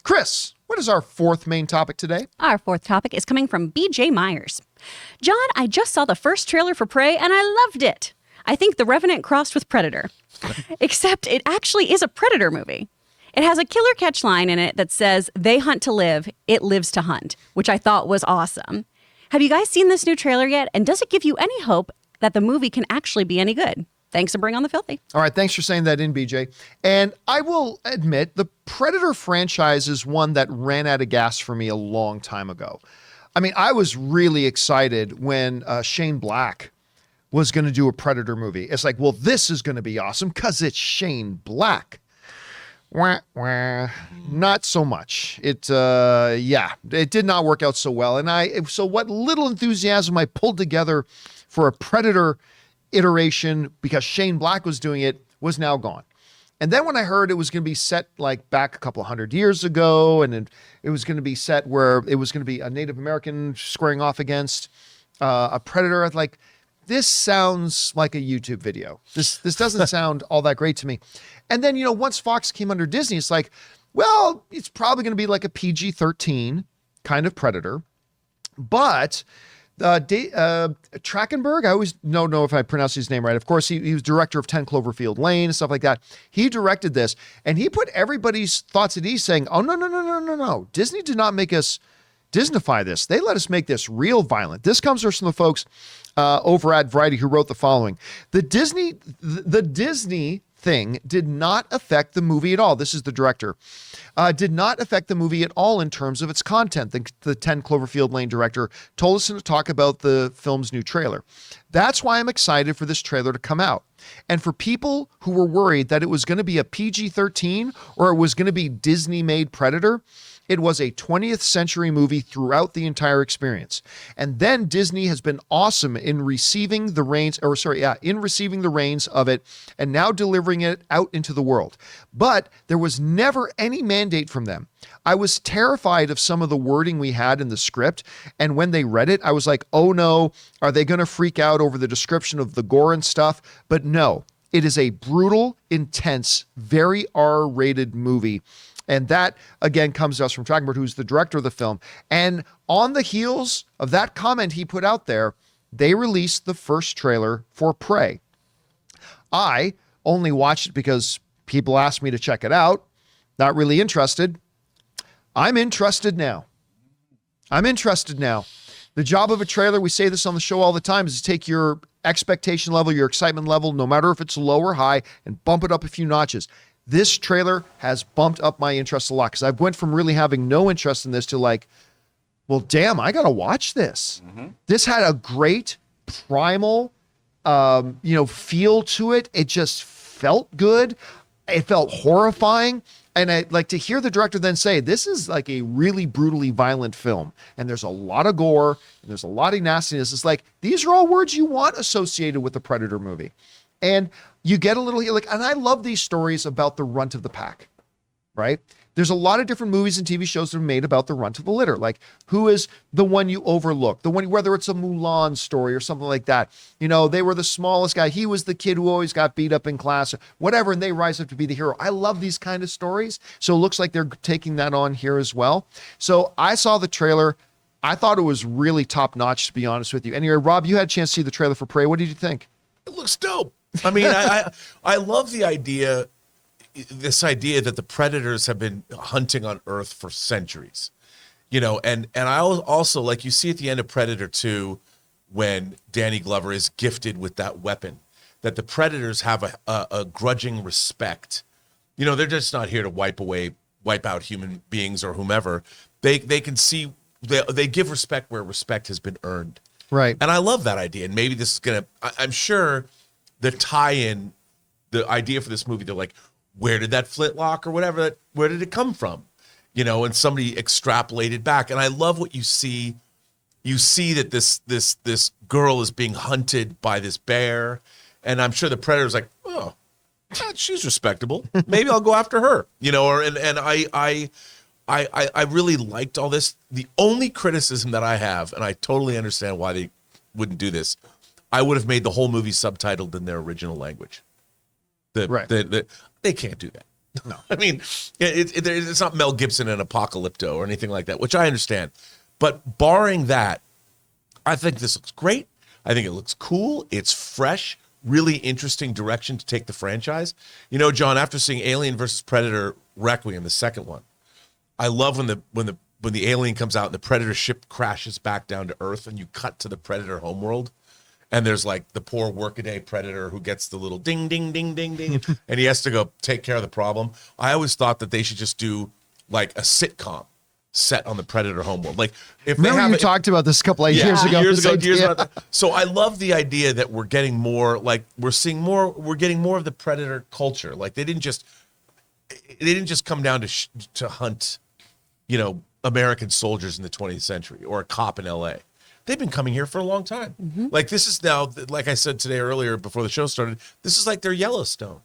Chris, what is our fourth main topic today? Our fourth topic is coming from BJ Meyers. John, I just saw the first trailer for Prey and I loved it. I think The Revenant crossed with Predator. Except it actually is a Predator movie. It has a killer catch line in it that says, "They hunt to live, it lives to hunt," which I thought was awesome. Have you guys seen this new trailer yet? And does it give you any hope that the movie can actually be any good? Thanks for bringing on the filthy. All right, thanks for saying that in, BJ. And I will admit, the Predator franchise is one that ran out of gas for me a long time ago. I mean, I was really excited when Shane Black was going to do a Predator movie. It's like, well, this is going to be awesome because it's Shane Black. Wah, wah. Not so much. It did not work out so well. And so what little enthusiasm I pulled together for a Predator iteration because Shane Black was doing it was now gone. And then when I heard it was going to be set like back a couple hundred years ago, and it was going to be set where it was going to be a Native American squaring off against a Predator, I was like, this sounds like a YouTube video. This doesn't sound all that great to me. And then, once Fox came under Disney, it's like, well, it's probably going to be like a PG-13 kind of Predator. But Trachtenberg, I always don't know if I pronounce his name right. Of course, he was director of 10 Cloverfield Lane and stuff like that. He directed this, and he put everybody's thoughts at ease saying, oh, no. Disney did not make us Disneyfy this. They let us make this real violent. This comes from the folks over at Variety who wrote the following. The Disney thing did not affect the movie at all. This is the director. Did not affect the movie at all in terms of its content. The 10 Cloverfield Lane director told us to talk about the film's new trailer. That's why I'm excited for this trailer to come out. And for people who were worried that it was going to be a PG-13 or it was going to be Disney-made Predator, it was a 20th century movie throughout the entire experience. And then Disney has been awesome in receiving the reins of it and now delivering it out into the world. But there was never any mandate from them. I was terrified of some of the wording we had in the script. And when they read it, I was like, oh no, are they going to freak out over the description of the gore and stuff? But no, it is a brutal, intense, very R-rated movie. And that, again, comes to us from Trachtenberg, who's the director of the film. And on the heels of that comment he put out there, they released the first trailer for Prey. I only watched it because people asked me to check it out. Not really interested. I'm interested now. The job of a trailer, we say this on the show all the time, is to take your expectation level, your excitement level, no matter if it's low or high, and bump it up a few notches. This trailer has bumped up my interest a lot because I went from really having no interest in this to like, well, damn, I got to watch this. Mm-hmm. This had a great primal, feel to it. It just felt good. It felt horrifying. And I like to hear the director then say, this is like a really brutally violent film. And there's a lot of gore and there's a lot of nastiness. It's like, these are all words you want associated with the Predator movie. And you get a little like, and I love these stories about the runt of the pack, right? There's a lot of different movies and TV shows that are made about the runt of the litter. Like, who is the one you overlook? The one, whether it's a Mulan story or something like that. They were the smallest guy. He was the kid who always got beat up in class, whatever, and they rise up to be the hero. I love these kind of stories. So it looks like they're taking that on here as well. So I saw the trailer. I thought it was really top notch, to be honest with you. Anyway, Rob, you had a chance to see the trailer for Prey. What did you think? It looks dope. I mean, I love this idea that the predators have been hunting on Earth for centuries, and I also, like you see at the end of Predator 2, when Danny Glover is gifted with that weapon, that the predators have a grudging respect. They're just not here to wipe out human beings or whomever. They can see, they give respect where respect has been earned. Right. And I love that idea. And maybe this is I'm sure the tie-in, the idea for this movie, they're like, where did that flintlock or whatever, where did it come from? And somebody extrapolated back. And I love what you see. You see that this girl is being hunted by this bear. And I'm sure the predator's like, oh, she's respectable. Maybe I'll go after her. I really liked all this. The only criticism that I have, and I totally understand why they wouldn't do this, I would have made the whole movie subtitled in their original language. They can't do that. No. I mean, it's not Mel Gibson and Apocalypto or anything like that, which I understand. But barring that, I think this looks great. I think it looks cool. It's fresh, really interesting direction to take the franchise. You know, John, after seeing Alien versus Predator Requiem, the second one, I love when the alien comes out and the Predator ship crashes back down to Earth and you cut to the Predator homeworld. And there's like the poor workaday Predator who gets the little ding, ding, ding, ding, ding, and he has to go take care of the problem. I always thought that they should just do like a sitcom set on the Predator homeworld. Like if they Remember have you talked about this a couple of years ago. Years ago. So I love the idea that we're getting more, like we're getting more of the Predator culture. Like they didn't just come down to hunt, you know, American soldiers in the 20th century or a cop in LA. They've been coming here for a long time. Mm-hmm. Like this is now, like I said today earlier before the show started, this is like their Yellowstone.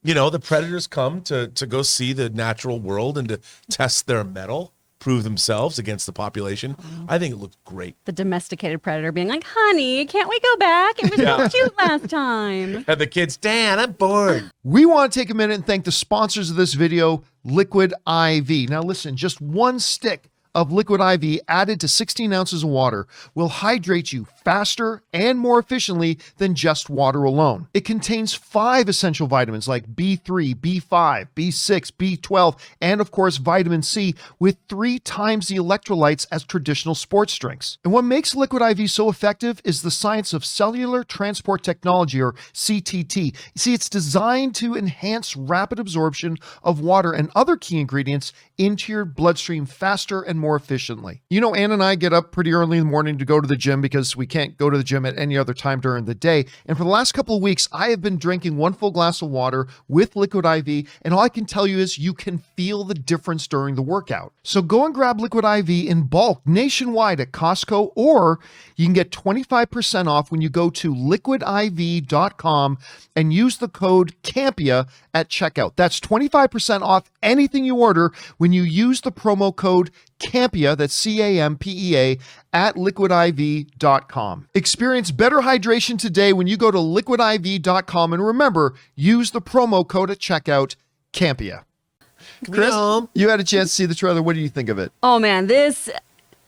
You know, the Predators come to go see the natural world and to test their mettle, prove themselves against the population. I think it looks great. The domesticated predator being like, honey, can't we go back? It was so cute last time. And the kids, Dan, I'm bored. We want to take a minute and thank the sponsors of this video, Liquid IV. Now listen, just one stick of Liquid IV added to 16 ounces of water will hydrate you faster and more efficiently than just water alone. It contains 5 essential vitamins like B3, B5, B6, B12, and of course vitamin C with 3 times the electrolytes as traditional sports drinks. And what makes Liquid IV so effective is the science of cellular transport technology, or CTT. You see, it's designed to enhance rapid absorption of water and other key ingredients into your bloodstream faster and more efficiently. You know, Ann and I get up pretty early in the morning to go to the gym because we can't go to the gym at any other time during the day. And for the last couple of weeks, I have been drinking 1 full glass of water with Liquid IV. And all I can tell you is you can feel the difference during the workout. So go and grab Liquid IV in bulk nationwide at Costco, or you can get 25% off when you go to liquidiv.com and use the code CAMPEA at checkout. That's 25% off anything you order when you use the promo code CAMPEA, that's CAMPEA, at liquidiv.com. Experience better hydration today when you go to liquidiv.com, and remember, use the promo code at checkout, CAMPEA. Chris, you had a chance to see the trailer. What do you think of it? Oh man, this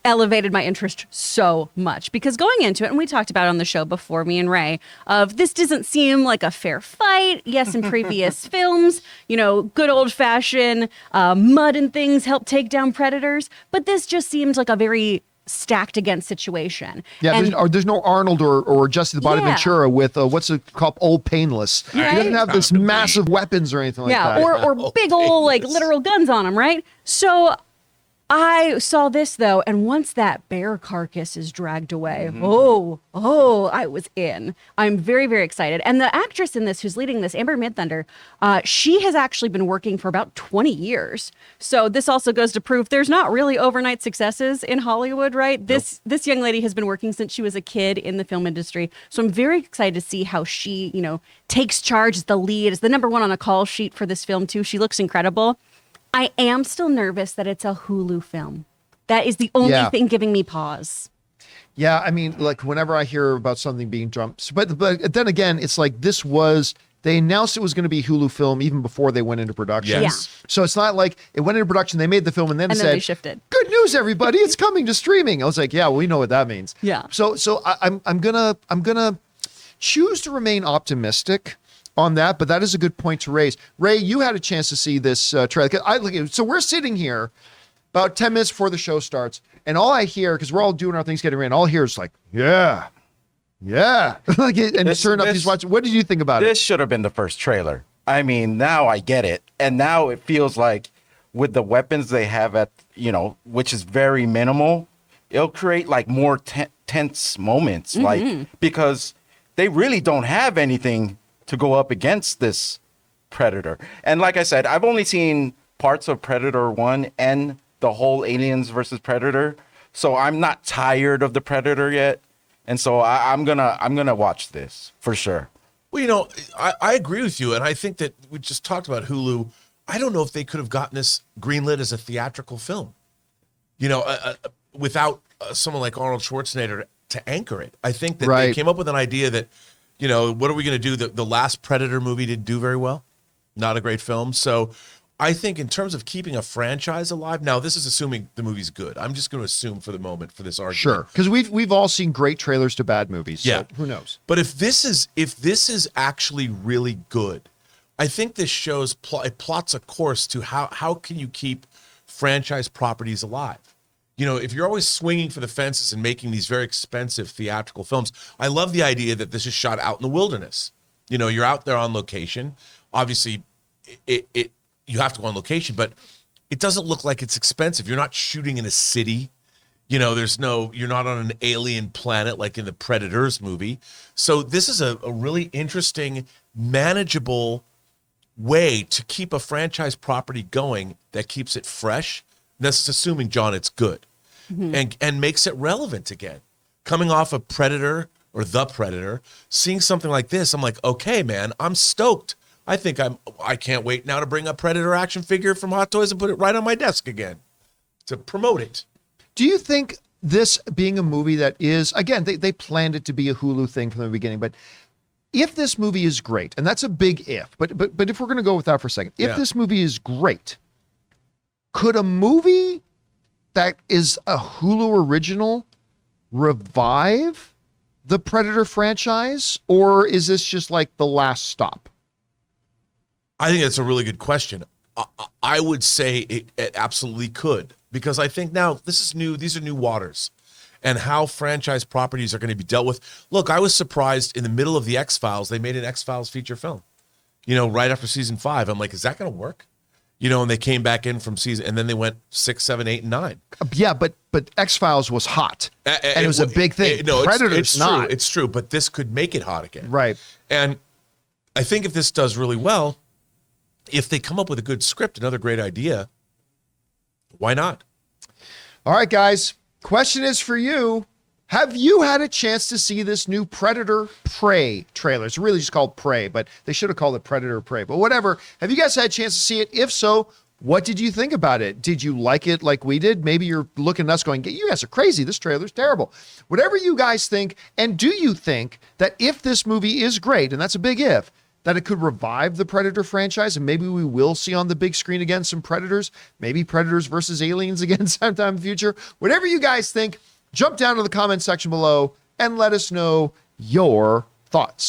elevated my interest so much, because going into it, and we talked about it on the show before, me and Ray, of this doesn't seem like a fair fight. Yes, in previous films, you know, good old-fashioned mud and things help take down predators, but this just seems like a very stacked against situation. Yeah, there's no Arnold or Jesse the Body Ventura with what's it called, Old Painless. He doesn't have this massive weapons or anything like that. Or big old like literal guns on him, right? So I saw this though, and once that bear carcass is dragged away, I was in. I'm very, very excited. And the actress in this who's leading this, Amber Midthunder, she has actually been working for about 20 years. So this also goes to prove there's not really overnight successes in Hollywood, right? This young lady has been working since she was a kid in the film industry. So I'm very excited to see how she, you know, takes charge as the lead, as the number 1 on a call sheet for this film too. She looks incredible. I am still nervous that it's a Hulu film. That is the only thing giving me pause. Yeah, I mean, like whenever I hear about something being dumped, but then again, it's like they announced it was going to be a Hulu film even before they went into production. Yes. Yeah. So it's not like it went into production, they made the film, and then they shifted. Good news, everybody, it's coming to streaming. I was like, yeah, well, we know what that means. Yeah. So I'm gonna choose to remain optimistic on that, but that is a good point to raise. Ray, you had a chance to see this trailer. So we're sitting here about 10 minutes before the show starts, and all I hear, because we're all doing our things getting ready, and all I hear is like, yeah. Like, and sure enough, he's watching. What did you think about it? This should have been the first trailer. I mean, now I get it. And now it feels like with the weapons they have which is very minimal, it'll create like more tense moments, like, because they really don't have anything to go up against this Predator. And like I said, I've only seen parts of Predator 1 and the whole Aliens versus Predator, so I'm not tired of the Predator yet. And so I'm gonna watch this for sure. Well, you know, I agree with you, and I think that we just talked about Hulu. I don't know if they could have gotten this greenlit as a theatrical film, you know, without someone like Arnold Schwarzenegger to anchor it. I think that they came up with an idea that, you know, what are we going to do? The last Predator movie didn't do very well. Not a great film. So I think in terms of keeping a franchise alive, now this is assuming the movie's good. I'm just going to assume for the moment for this argument. Sure, because we've all seen great trailers to bad movies. So Yeah. who knows? But if this is actually really good, I think this shows it plots a course to how can you keep franchise properties alive. You know, if you're always swinging for the fences and making these very expensive theatrical films, I love the idea that this is shot out in the wilderness. You know, you're out there on location. Obviously, you have to go on location, but it doesn't look like it's expensive. You're not shooting in a city. You know, you're not on an alien planet like in the Predators movie. So this is a really interesting, manageable way to keep a franchise property going that keeps it fresh. This is assuming, John, it's good, and makes it relevant again. Coming off of Predator or The Predator, seeing something like this, I'm like, okay, man, I'm stoked. I can't wait now to bring a Predator action figure from Hot Toys and put it right on my desk again to promote it. Do you think this being a movie that is, again, they planned it to be a Hulu thing from the beginning, but if this movie is great, and that's a big if, but if we're going to go with that for a second, if this movie is great, could a movie that is a Hulu original revive the Predator franchise, or is this just like the last stop? I think that's a really good question. I would say it absolutely could, because I think now this is new. These are new waters, and how franchise properties are going to be dealt with. Look, I was surprised in the middle of the X-Files, they made an X-Files feature film, you know, right after season 5. I'm like, is that going to work? You know, and they came back in from season, and then they went 6, 7, 8, and 9. Yeah, but X-Files was hot, and it was a big thing. Predator's it's not. True, it's true, but this could make it hot again. Right. And I think if this does really well, if they come up with a good script, another great idea, why not? All right, guys. Question is for you. Have you had a chance to see this new Predator Prey trailer? It's really just called Prey, but they should have called it Predator Prey. But whatever. Have you guys had a chance to see it? If so, what did you think about it? Did you like it like we did? Maybe you're looking at us going, you guys are crazy. This trailer's terrible. Whatever you guys think, and do you think that if this movie is great, and that's a big if, that it could revive the Predator franchise, and maybe we will see on the big screen again some Predators, maybe Predators versus Aliens again sometime in the future. Whatever you guys think, jump down to the comment section below and let us know your thoughts.